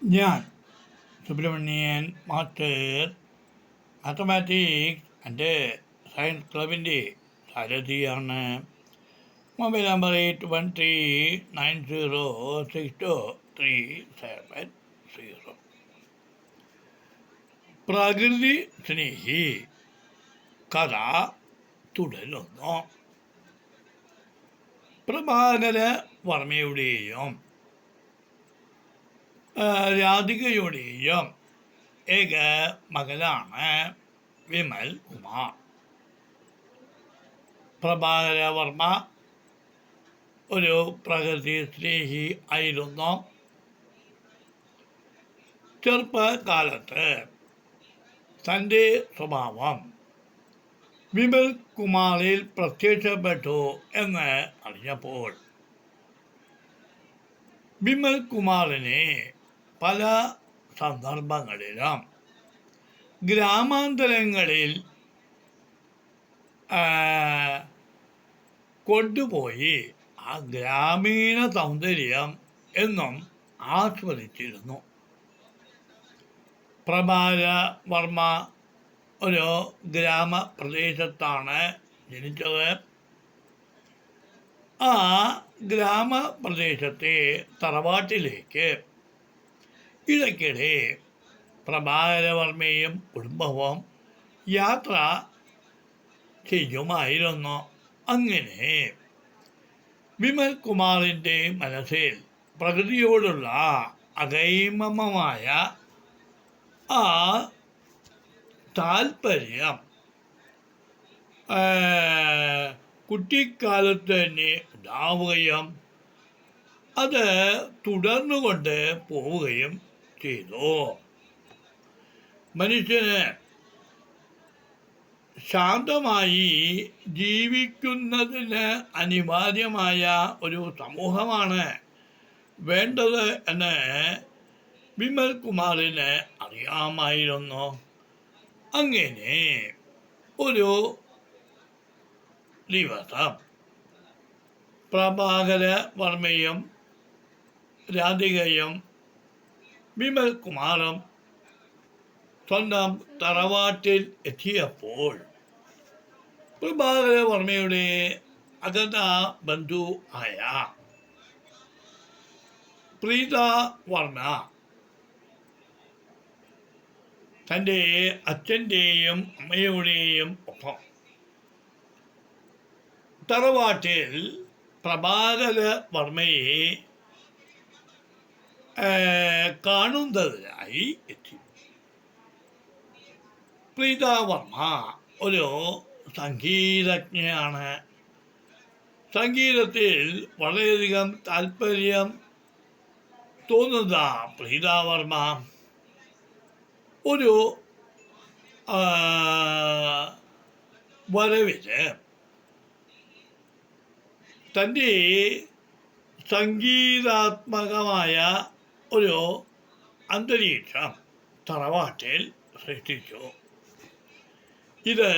ഞാൻ Subrahmanyan master mathematics and science ക്ലബിൻ്റെ സാരഥിയാണ്. Mobile number 8139062370. പ്രകൃതി സ്നേഹി കഥ തുടരുന്നു. പ്രഭാകര വർമ്മയുടെയും രാധികയുടെയും ഏക മകനാണ് വിമൽ കുമാർ. പ്രഭാകര വർമ്മ ഒരു പ്രകൃതി സ്നേഹി ആയിരുന്നു. ചെറുപ്പകാലത്ത് തൻ്റെ സ്വഭാവം വിമൽ കുമാറിൽ പ്രത്യക്ഷപ്പെട്ടു എന്ന് അറിഞ്ഞപ്പോൾ വിമൽ കുമാറിനെ പല സന്ദർഭങ്ങളിലും ഗ്രാമാന്തരങ്ങളിൽ കൊണ്ടുപോയി ആ ഗ്രാമീണ സൗന്ദര്യം എന്നും ആസ്വദിച്ചിരുന്നു. പ്രഭാകര വർമ്മ ഒരു ഗ്രാമപ്രദേശത്താണ് ജനിച്ചത്. ആ ഗ്രാമപ്രദേശത്തെ തറവാട്ടിലേക്ക് ഇടയ്ക്കിടെ പ്രഭാകരവർമ്മയും കുടുംബവും യാത്ര ചെയ്യുമായിരുന്നു. അങ്ങനെ വിമൽ കുമാറിൻ്റെ മനസ്സിൽ പ്രകൃതിയോടുള്ള അകൈമമായ ആ താല്പര്യം കുട്ടിക്കാലത്ത് തന്നെ ഉണ്ടാവുകയും അത് തുടർന്നുകൊണ്ട് പോവുകയും ചെയ്തു. മനുഷ്യന് ശാന്തമായി ജീവിക്കുന്നതിന് അനിവാര്യമായ ഒരു സമൂഹമാണ് വേണ്ടത് എന്ന് വിമൽ കുമാറിന് അറിയാമായിരുന്നു. അങ്ങനെ ഒരു ദിവസം പ്രഭാകര വർമ്മയും രാധികയും വിമൽ കുമാറും സ്വന്തം തറവാട്ടിൽ എത്തിയപ്പോൾ പ്രഭാകര വർമ്മയുടെ അകന്ന ബന്ധു ആയ പ്രീത വർമ്മ തൻ്റെ അച്ഛൻ്റെയും അമ്മയുടെയും ഒപ്പം തറവാട്ടിൽ പ്രഭാകര വർമ്മയെ കാണുന്നതിനായി എത്തി. പ്രീത വർമ്മ ഒരു സംഗീതജ്ഞയാണ്. സംഗീതത്തിൽ വളരെയധികം താല്പര്യം തോന്നുന്ന പ്രീത വർമ്മ ഒരു വരവിന് തൻ്റെ സംഗീതാത്മകമായ ഒരു അന്തരീക്ഷം തറവാട്ടിൽ സൃഷ്ടിച്ചു. ഇത്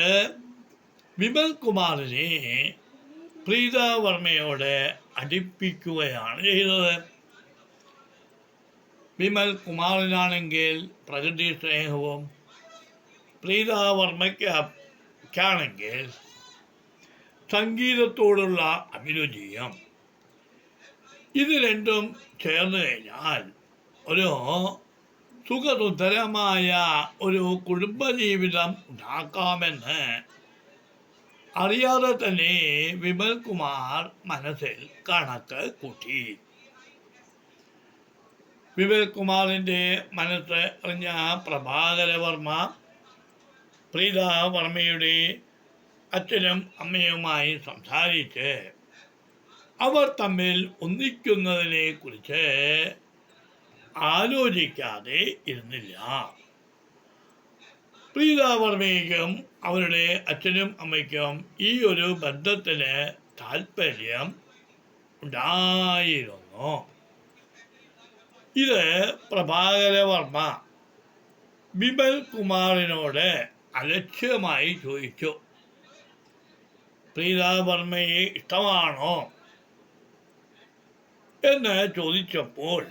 വിമൽ കുമാറിനെ പ്രീത വർമ്മയോട് അടുപ്പിക്കുകയാണ് ചെയ്തത്. വിമൽ കുമാറിനാണെങ്കിൽ പ്രകൃതി സ്നേഹവും പ്രീത വർമ്മയ്ക്കാണെങ്കിൽ സംഗീതത്തോടുള്ള അഭിരുചിയും, ഇത് രണ്ടും ചേർന്ന് കഴിഞ്ഞാൽ ഒരു സുഖസുന്ദരമായ ഒരു കുടുംബജീവിതം ഉണ്ടാക്കാമെന്ന് അറിയാതെ തന്നെ വിമൽ കുമാർ മനസ്സിൽ കണക്ക് കൂട്ടി. വിമൽ കുമാറിൻ്റെ മനസ്സ് അറിഞ്ഞ പ്രഭാകര വർമ്മ പ്രീത വർമ്മയുടെ അച്ഛനും അമ്മയുമായി സംസാരിച്ച് അവർ തമ്മിൽ ഒന്നിക്കുന്നതിനെ കുറിച്ച് ആലോചിക്കാതെ ഇരുന്നില്ല. പ്രീത വർമ്മയ്ക്കും അവരുടെ അച്ഛനും അമ്മയ്ക്കും ഈ ഒരു ബന്ധത്തിന് താല്പര്യം ഉണ്ടായിരുന്നു. ഇത് പ്രഭാകര വർമ്മ വിമൽ കുമാറിനോട് അലക്ഷ്യമായി ചോദിച്ചു. പ്രീത വർമ്മയെ ഇഷ്ടമാണോ എന്ന് ചോദിച്ചപ്പോൾ